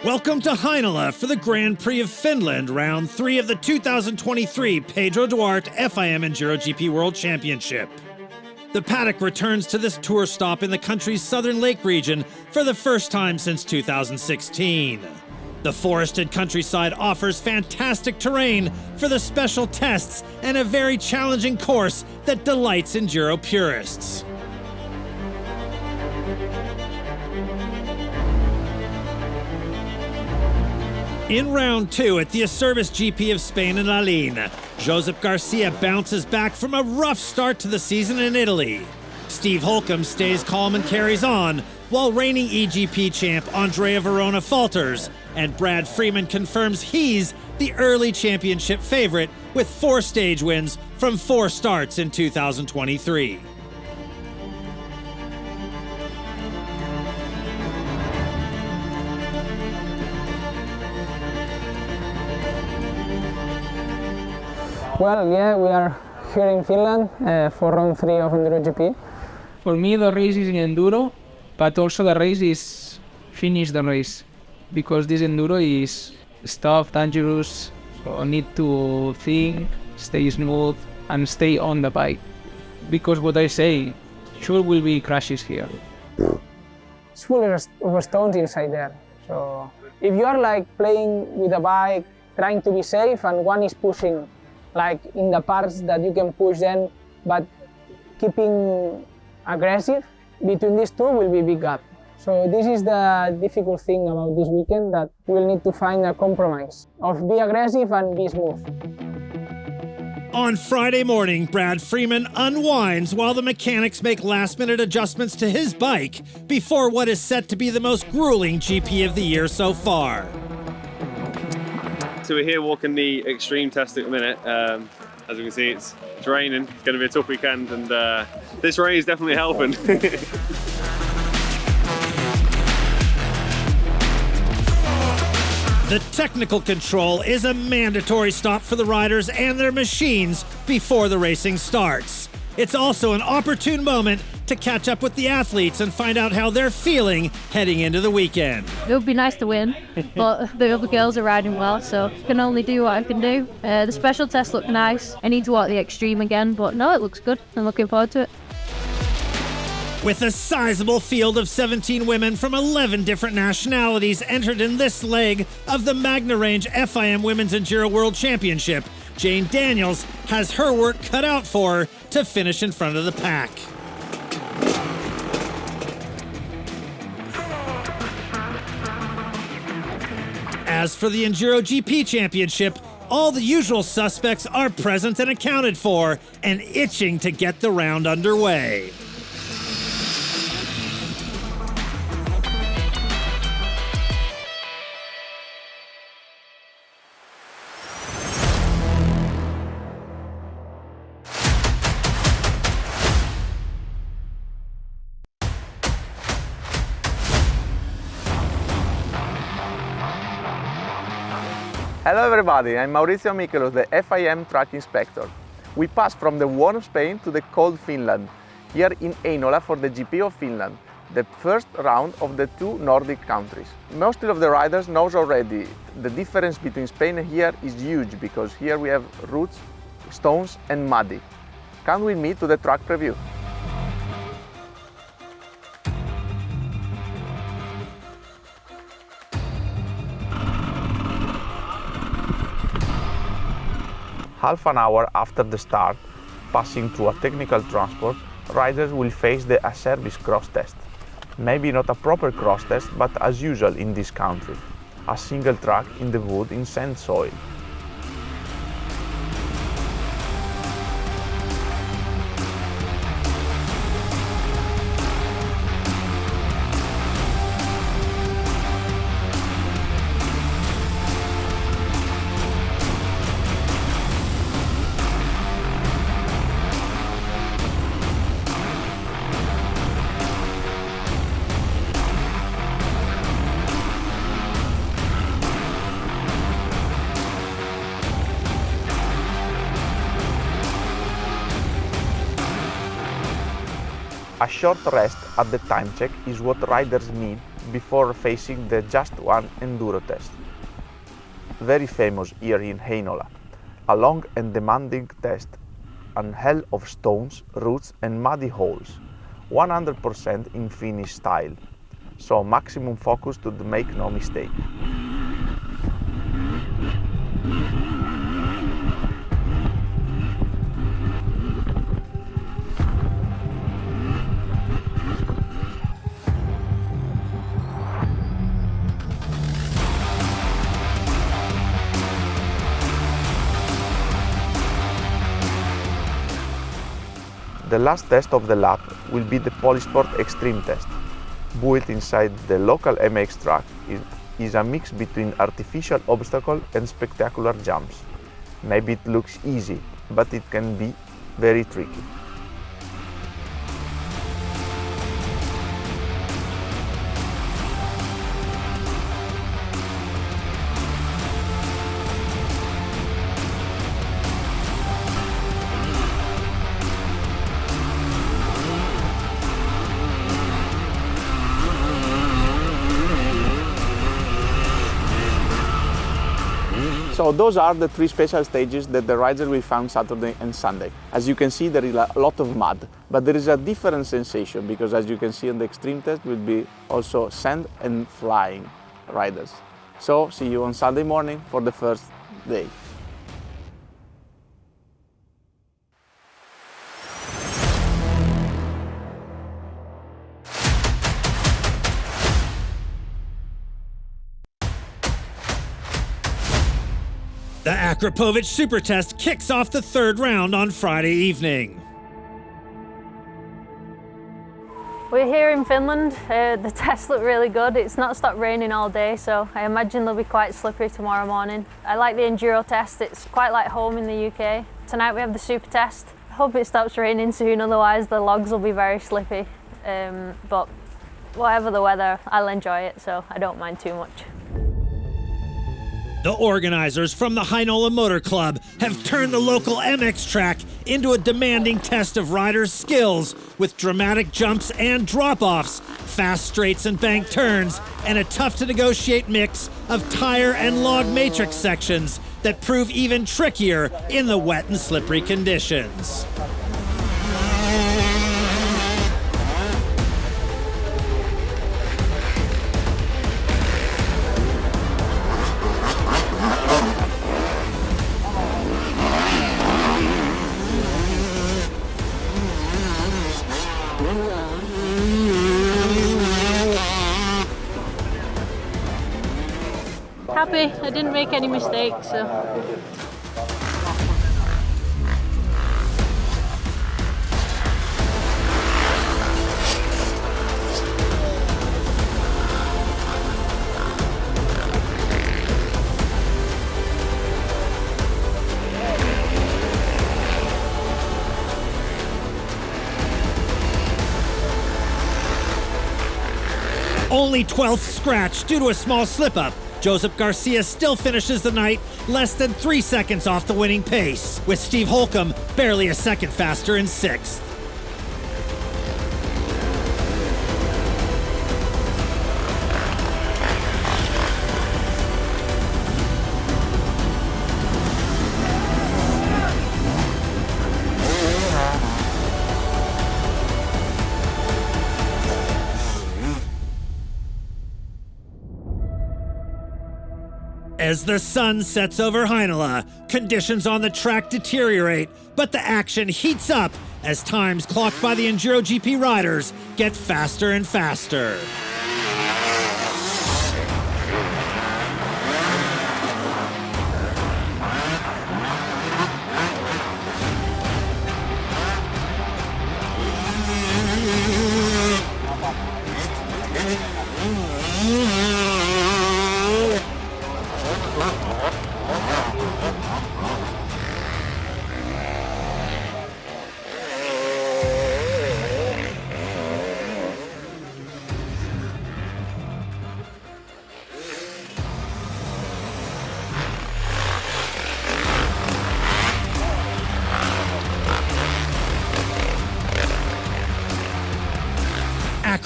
Welcome to Heinola for the Grand Prix of Finland, round 3 of the 2023 Pedro Duarte FIM Juro GP World Championship. The paddock returns to this tour stop in the country's southern lake region for the first time since 2016. The forested countryside offers fantastic terrain for the special tests and a very challenging course that delights Enduro purists. In round 2 at the Acerbis GP of Spain in Lalín, Josep Garcia bounces back from a rough start to the season in Italy. Steve Holcombe stays calm and carries on, while reigning EGP champ Andrea Verona falters, and Brad Freeman confirms he's the early championship favorite with 4 stage wins from 4 starts in 2023. Well, yeah, we are here in Finland for round 3 of Enduro GP. For me, the race is in Enduro, but also the race is finish the race, because this Enduro is tough, dangerous, so I need to think, stay smooth, and stay on the bike. Because what I say, sure will be crashes here. It's full of stones inside there. So if you are like playing with a bike, trying to be safe, and one is pushing, like in the parts that you can push then, but keeping aggressive, between these two will be a big gap. So this is the difficult thing about this weekend, that we'll need to find a compromise of be aggressive and be smooth. On Friday morning, Brad Freeman unwinds while the mechanics make last-minute adjustments to his bike before what is set to be the most grueling GP of the year so far. So we're here walking the extreme test at the minute. As you can see, it's raining. It's going to be a tough weekend, and this rain is definitely helping. The technical control is a mandatory stop for the riders and their machines before the racing starts. It's also an opportune moment to catch up with the athletes and find out how they're feeling heading into the weekend. It would be nice to win, but the other girls are riding well, so I can only do what I can do. The special tests look nice. I need to walk the extreme again, but no, it looks good. I'm looking forward to it. With a sizable field of 17 women from 11 different nationalities entered in this leg of the Magna Range FIM Women's Enduro World Championship, Jane Daniels has her work cut out for her to finish in front of the pack. As for the Enduro GP Championship, all the usual suspects are present and accounted for and itching to get the round underway. Hello everybody, I'm Maurizio Michelos, the FIM track inspector. We passed from the warm Spain to the cold Finland, here in Heinola for the GP of Finland, the first round of the 2 Nordic countries. Most of the riders knows already the difference between Spain and here is huge, because here we have roots, stones and muddy. Come with me to the track preview. Half an hour after the start, passing through a technical transport, riders will face the Acerbis cross test. Maybe not a proper cross test, but as usual in this country, a single track in the wood in sand soil. A short rest at the time check is what riders need before facing the Just One Enduro test. Very famous here in Heinola. A long and demanding test, an hell of stones, roots and muddy holes. 100% in Finnish style, so maximum focus to make no mistake. The last test of the lap will be the Polysport Extreme test. Built inside the local MX track is a mix between artificial obstacle and spectacular jumps. Maybe it looks easy, but it can be very tricky. So those are the three special stages that the riders will find Saturday and Sunday. As you can see, there is a lot of mud, but there is a different sensation because as you can see on the extreme test will be also sand and flying riders. So see you on Sunday morning for the first day. The ACrapovic Super Test kicks off the third round on Friday evening. We're here in Finland. The tests look really good. It's not stopped raining all day, so I imagine they'll be quite slippery tomorrow morning. I like the Enduro test. It's quite like home in the UK. Tonight we have the Super Test. I hope it stops raining soon, otherwise the logs will be very slippy. But whatever the weather, I'll enjoy it, so I don't mind too much. The organizers from the Heinola Motor Club have turned the local MX track into a demanding test of riders' skills with dramatic jumps and drop-offs, fast straights and bank turns, and a tough-to-negotiate mix of tire and log matrix sections that prove even trickier in the wet and slippery conditions. Happy, I didn't make any mistakes, so. Only 12th scratch due to a small slip-up. Josep Garcia still finishes the night less than 3 seconds off the winning pace, with Steve Holcombe barely a second faster in 6th. As the sun sets over Heinola, conditions on the track deteriorate, but the action heats up as times clocked by the Juro GP riders get faster and faster.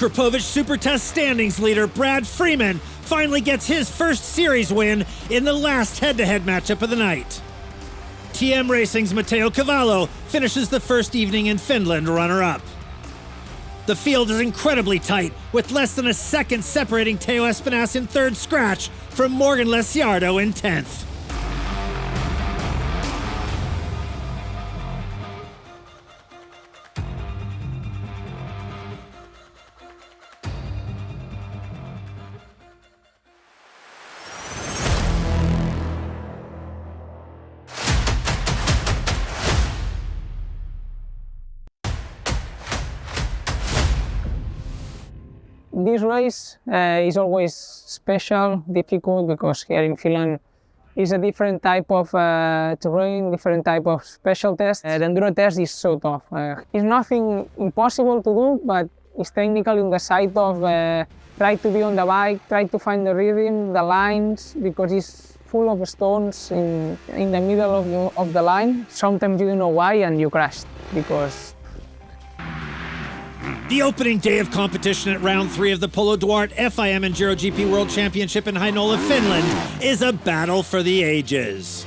ACrapovic Super Test standings leader Brad Freeman finally gets his first series win in the last head-to-head matchup of the night. TM Racing's Matteo Cavallo finishes the first evening in Finland runner-up. The field is incredibly tight, with less than a second separating Teo Espinas in third scratch from Morgan Lesiardo in 10th. This race is always special, difficult, because here in Finland is a different type of terrain, different type of special test. The enduro test is so tough. It's nothing impossible to do, but it's technically on the side of try to be on the bike, try to find the rhythm, the lines, because it's full of stones in the middle of the line. Sometimes you don't know why and you crash because the opening day of competition at round 3 of the Paulo Duarte FIM and Juro GP World Championship in Heinola, Finland is a battle for the ages.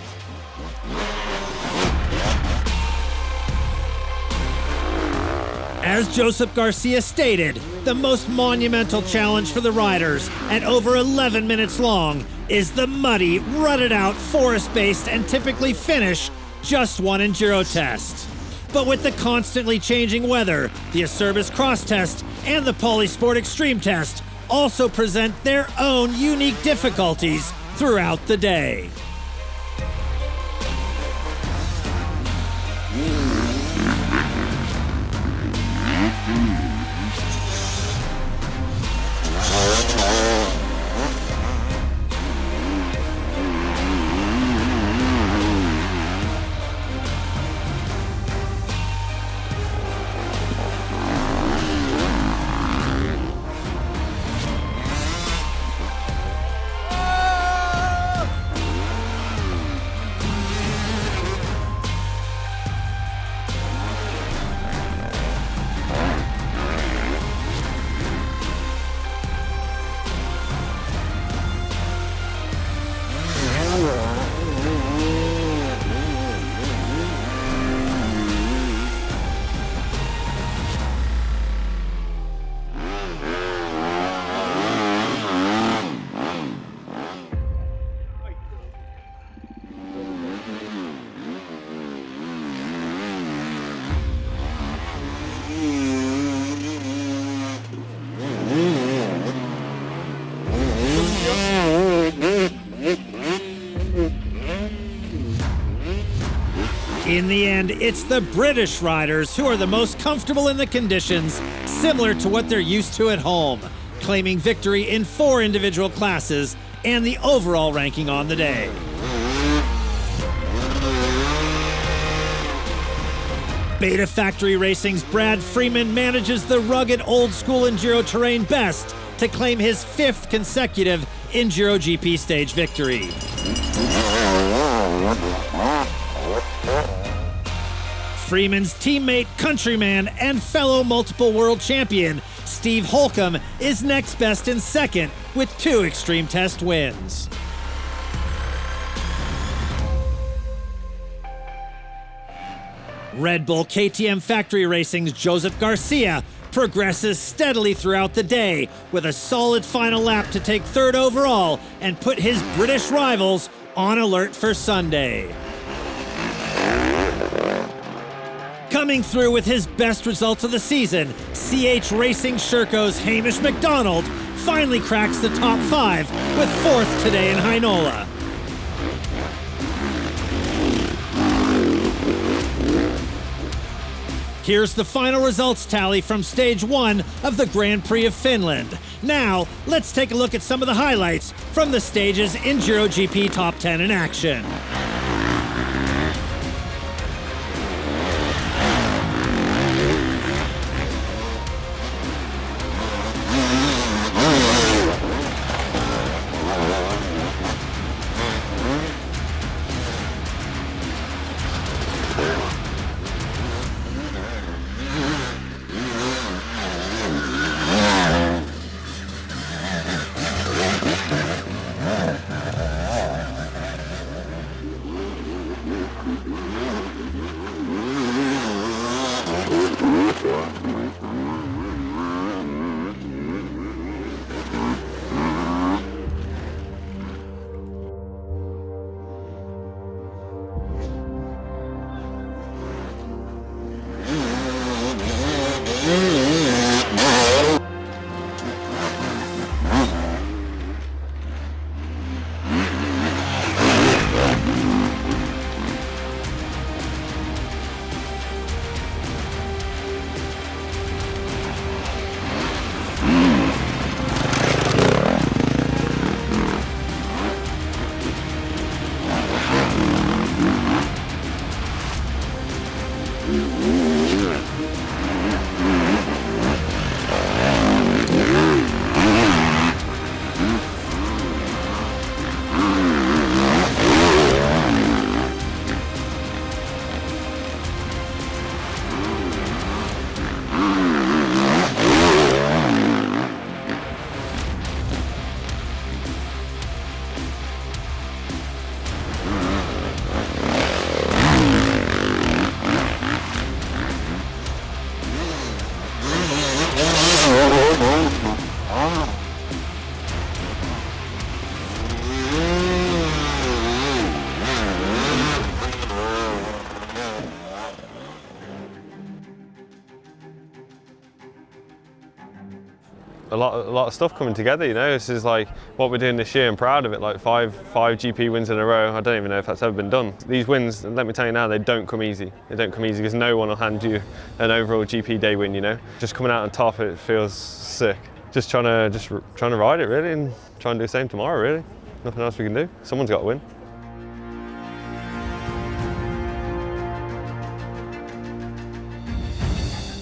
As Josep Garcia stated, the most monumental challenge for the riders, and over 11 minutes long, is the muddy, rutted-out, forest-based and typically finish just one enduro test. But with the constantly changing weather, the Acerbis Cross Test and the Polysport Extreme Test also present their own unique difficulties throughout the day. In the end, it's the British riders who are the most comfortable in the conditions, similar to what they're used to at home, claiming victory in 4 individual classes and the overall ranking on the day. Beta Factory Racing's Brad Freeman manages the rugged old-school enduro terrain best to claim his 5th consecutive Injo GP stage victory. Freeman's teammate, countryman, and fellow multiple world champion, Steve Holcombe, is next best in 2nd with 2 extreme test wins. Red Bull KTM Factory Racing's Josep Garcia progresses steadily throughout the day with a solid final lap to take 3rd overall and put his British rivals on alert for Sunday. Coming through with his best results of the season, CH Racing Sherco's Hamish McDonald finally cracks the top 5 with 4th today in Heinola. Here's the final results tally from Stage 1 of the Grand Prix of Finland. Now, let's take a look at some of the highlights from the stage's Enduro GP Top 10 in action. lot of stuff coming together, you know. This is like what we're doing this year. I'm proud of it, like five GP wins in a row. I don't even know if that's ever been done. These wins, let me tell you now, they don't come easy. They don't come easy because no one will hand you an overall GP day win, you know. Just coming out on top, it feels sick. Just trying to ride it really, and try and do the same tomorrow really. Nothing else we can do. Someone's got to win.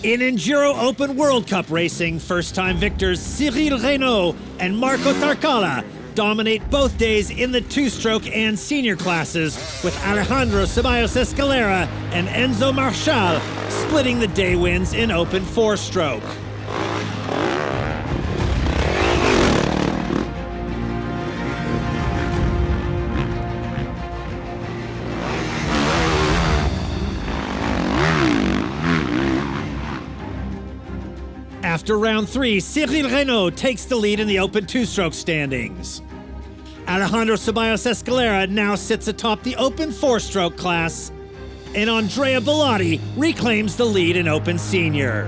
In Enduro Open World Cup racing, first-time victors Cyril Renaud and Marco Tarcala dominate both days in the two-stroke and senior classes, with Alejandro Ceballos Escalera and Enzo Marchal splitting the day wins in open four-stroke. After round 3, Cyril Renaud takes the lead in the open two-stroke standings. Alejandro Ceballos Escalera now sits atop the open four-stroke class, and Andrea Bellotti reclaims the lead in open senior.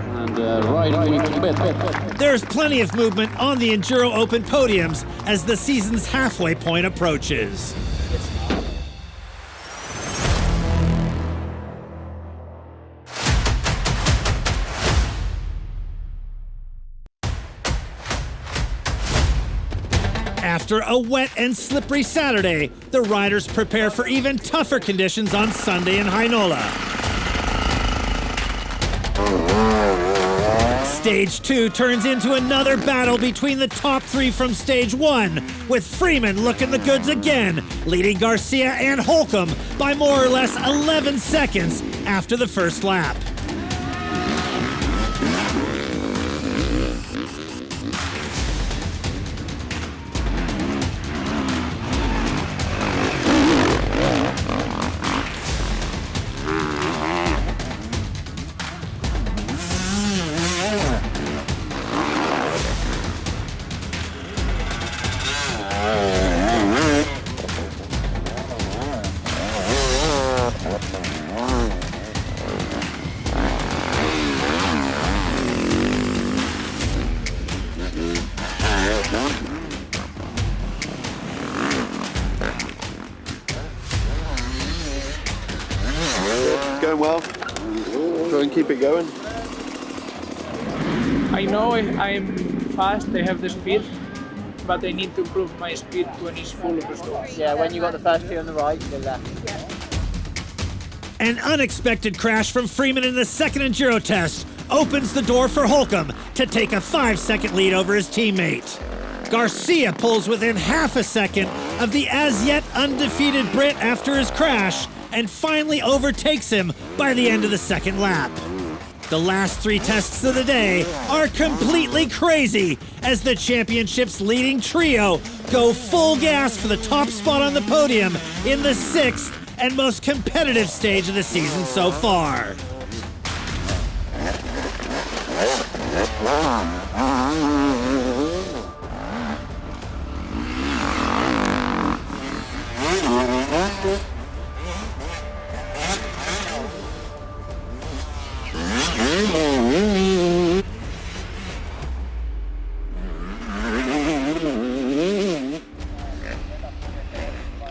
There's plenty of movement on the Enduro Open podiums as the season's halfway point approaches. After a wet and slippery Saturday, the riders prepare for even tougher conditions on Sunday in Heinola. Stage 2 turns into another battle between the top 3 from Stage 1, with Freeman looking the goods again, leading Garcia and Holcombe by more or less 11 seconds after the first lap. Going well. Try and keep it going. I know I'm fast, I have the speed, but I need to prove my speed when it's full of stones. Yeah, when you got the first two on the right, you go left. An unexpected crash from Freeman in the second Enduro test opens the door for Holcombe to take a 5-second lead over his teammate. Garcia pulls within half a second of the as-yet undefeated Brit after his crash and finally overtakes him by the end of the second lap. The last 3 tests of the day are completely crazy as the championship's leading trio go full gas for the top spot on the podium in the 6th and most competitive stage of the season so far.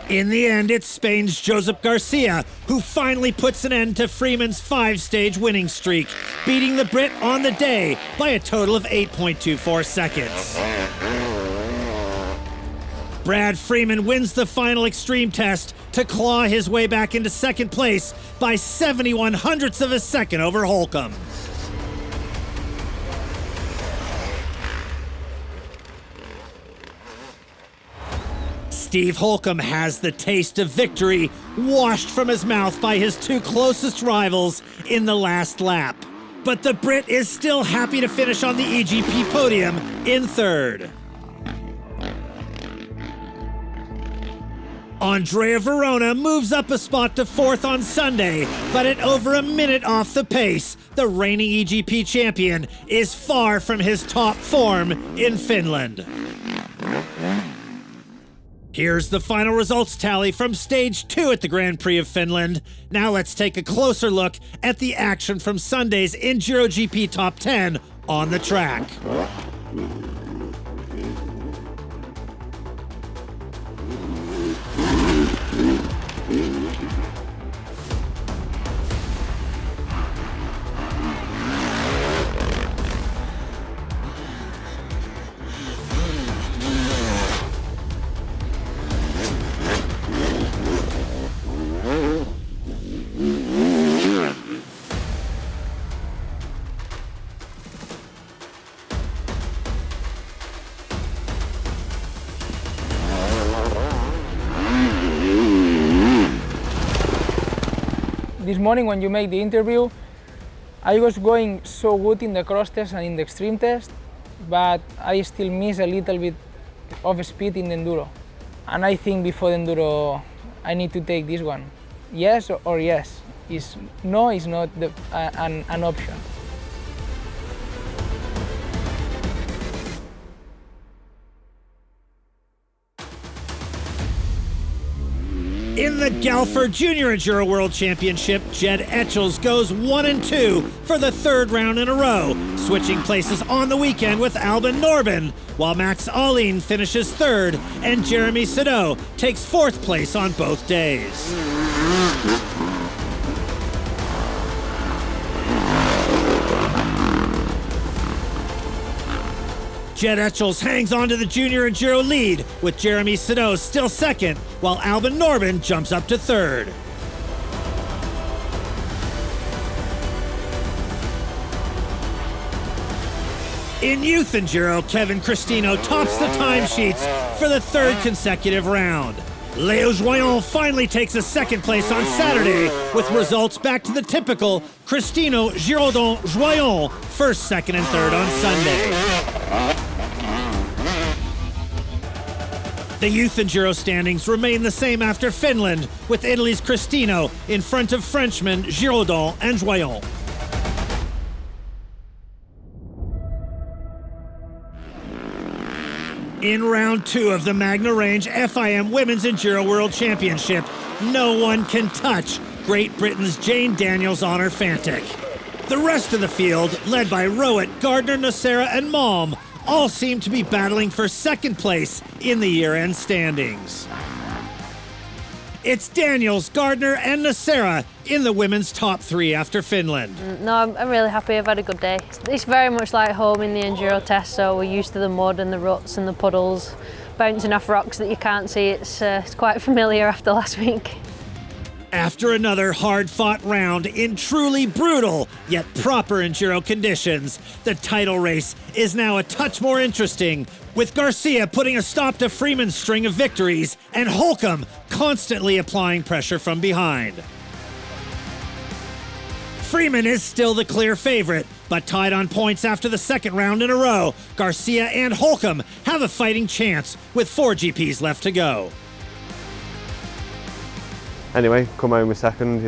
In the end, it's Spain's Josep Garcia who finally puts an end to Freeman's 5-stage winning streak, beating the Brit on the day by a total of 8.24 seconds. Brad Freeman wins the final extreme test to claw his way back into second place by 71 hundredths of a second over Holcombe. Steve Holcombe has the taste of victory washed from his mouth by his 2 closest rivals in the last lap. But the Brit is still happy to finish on the EGP podium in 3rd. Andrea Verona moves up a spot to 4th on Sunday, but at over a minute off the pace, the reigning EGP champion is far from his top form in Finland. Here's the final results tally from Stage 2 at the Grand Prix of Finland. Now let's take a closer look at the action from Sunday's Juro GP Top 10 on the track. This morning when you make the interview, I was going so good in the cross test and in the extreme test, but I still miss a little bit of speed in the enduro. And I think before the enduro, I need to take this one. Yes or yes. No is not an option. In the Galfer Junior Enduro World Championship, Jed Etchells goes 1 and 2 for the third round in a row, switching places on the weekend with Albin Norben, while Max Ahlin finishes third and Jeremy Sado takes fourth place on both days. Jed Etchells hangs on to the Junior Enduro lead, with Jeremy Sado still second, while Albin Norben jumps up to third. In Youth Enduro, Kevin Cristino tops the timesheets for the third consecutive round. Léo Joyon finally takes a second place on Saturday, with results back to the typical Cristino, Giraudon, Joyon, first, second, and third on Sunday. The Youth Enduro standings remain the same after Finland, with Italy's Cristino in front of Frenchmen Giraudon and Joyon. In round 2 of the Magna Range FIM Women's Enduro World Championship, no one can touch Great Britain's Jane Daniels on her Fantic. The rest of the field, led by Rowett, Gardner, Nocera, and Malm, all seem to be battling for second place in the year-end standings. It's Daniels, Gardner, and Nocera in the women's top 3 after Finland. No, I'm really happy. I've had a good day. It's very much like home in the enduro test, so we're used to the mud and the ruts and the puddles, bouncing off rocks that you can't see. It's quite familiar after last week. After another hard-fought round in truly brutal yet proper enduro conditions, the title race is now a touch more interesting, with Garcia putting a stop to Freeman's string of victories and Holcombe constantly applying pressure from behind. Freeman is still the clear favorite, but tied on points after the second round in a row, Garcia and Holcombe have a fighting chance with 4 GPs left to go. Anyway, come home with second,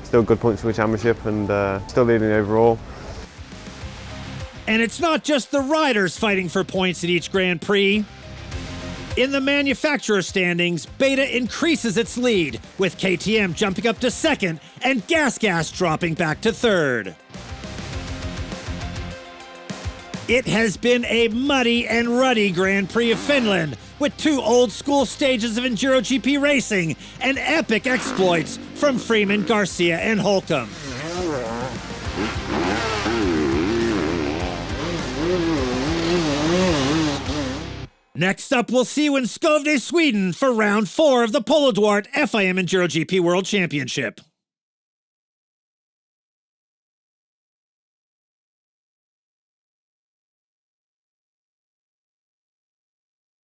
still good points for the championship and still leading overall. And it's not just the riders fighting for points at each Grand Prix. In the manufacturer standings, Beta increases its lead, with KTM jumping up to second and Gas dropping back to third. It has been a muddy and ruddy Grand Prix of Finland, with 2 old-school stages of Enduro GP racing and epic exploits from Freeman, Garcia, and Holcombe. Next up, we'll see you in Skövde, Sweden for round 4 of the Paulo Duarte FIM Enduro GP World Championship.